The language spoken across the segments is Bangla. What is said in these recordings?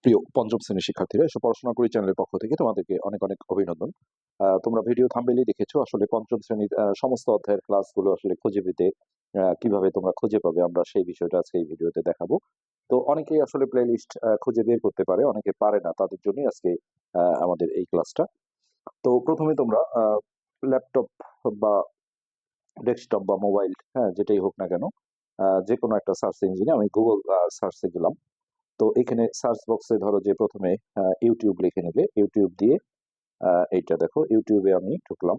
প্রিয় পঞ্চম শ্রেণীর শিক্ষার্থীরা, এসব পড়াশোনা করি চ্যানেলের পক্ষ থেকে তোমাদেরকে অনেক অনেক অভিনন্দন। তোমরা ভিডিও থাম্বনেইলেই দেখেছো আসলে পঞ্চম শ্রেণীর সমস্ত অধ্যায়ের ক্লাসগুলো আসলে খুঁজে পেতে কিভাবে তোমরা খুঁজে পাবে, আমরা সেই বিষয়টা আজকে এই ভিডিওতে দেখাবো। তো অনেকেই আসলে প্লেলিস্ট খুঁজে বের করতে পারে, অনেকে পারে না, তাদের জন্যই আজকে আমাদের এই ক্লাসটা। তো প্রথমে তোমরা ল্যাপটপ বা ডেস্কটপ বা মোবাইল, হ্যাঁ যেটাই হোক না কেন, যে কোনো একটা সার্চ ইঞ্জিনে, আমি গুগল সার্চে গেলাম। তো এখানে সার্চ বক্সে ধরো যে প্রথমে ইউটিউব লিখে নেবে, ইউটিউব দিয়ে এইটা দেখো, ইউটিউবে আমি ঢুকলাম।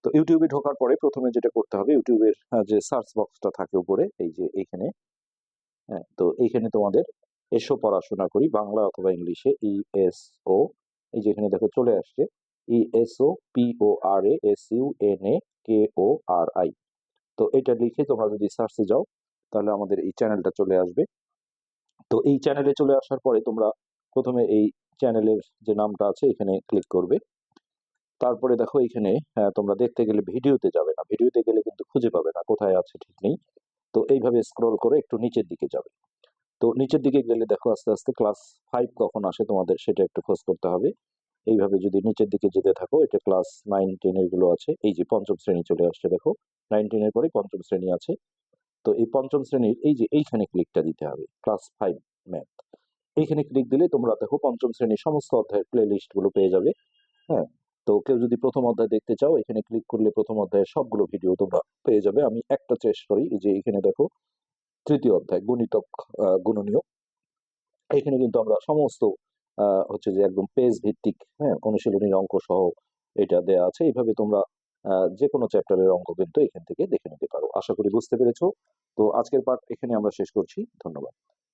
তো ইউটিউবে ঢোকার পরে প্রথমে যেটা করতে হবে, ইউটিউবের যে সার্চ বক্সটা থাকে উপরে, এই যে এইখানে, হ্যাঁ তো এইখানে তোমাদের এসো পড়াশোনা করি বাংলা অথবা ইংলিশে, ইএসও, এই যে এখানে দেখো চলে আসছে, ইএসও PORASUNAKORI। তো এটা লিখে তোমরা যদি সার্চে যাও তাহলে আমাদের এই চ্যানেলটা চলে আসবে। তো এই চ্যানেলে চলে আসার পরে তোমরা প্রথমে এই চ্যানেলের যে নামটা আছে এখানে ক্লিক করবে। তারপরে দেখো এখানে তোমরা দেখতে গেলে ভিডিওতে যাবে না, ভিডিওতে গেলে কিন্তু খুঁজে পাবে না, কোথায় আছে ঠিক নেই। তো এইভাবে স্ক্রল করে একটু নিচের দিকে যাবে। তো নিচের দিকে গেলে দেখো আস্তে আস্তে ক্লাস 5 কখন আসে তোমাদের সেটা একটু খোঁজ করতে হবে। এইভাবে যদি নিচের দিকে যেতে থাকো, এটা ক্লাস 9-10 এর গুলো আছে, এই যে পঞ্চম শ্রেণী চলে আসছে দেখো, 9-10 এর পরে পঞ্চম শ্রেণী আছে। তো এই পঞ্চম শ্রেণীর এই যে এইখানে ক্লিকটা দিতে হবে, ক্লাস 5 ম্যাথ। এইখানে ক্লিক দিলে তোমরা দেখো পঞ্চম শ্রেণীর সমস্ত অধ্যায়ের প্লে লিস্ট গুলো পেয়ে যাবে। হ্যাঁ, তো কেউ যদি প্রথম অধ্যায় দেখতে চাও, এখানে ক্লিক করলে প্রথম অধ্যায়ের সবগুলো ভিডিও তোমরা পেয়ে যাবে। আমি একটা চেষ্টা করি, এই যে এখানে দেখো তৃতীয় অধ্যায় গুণিতক, গুণনীয়। এখানে কিন্তু আমরা সমস্ত হচ্ছে যে একদম পেজ ভিত্তিক, হ্যাঁ অনুশীলনীর অঙ্ক সহ এটা দেয়া আছে। এইভাবে তোমরা যে কোনো চ্যাপ্টারের অঙ্ক কিন্তু এখান থেকে দেখে নিতে পারো। আশা করি বুঝতে পেরেছো। তো আজকের পার্ট এখানে আমরা শেষ করছি। ধন্যবাদ।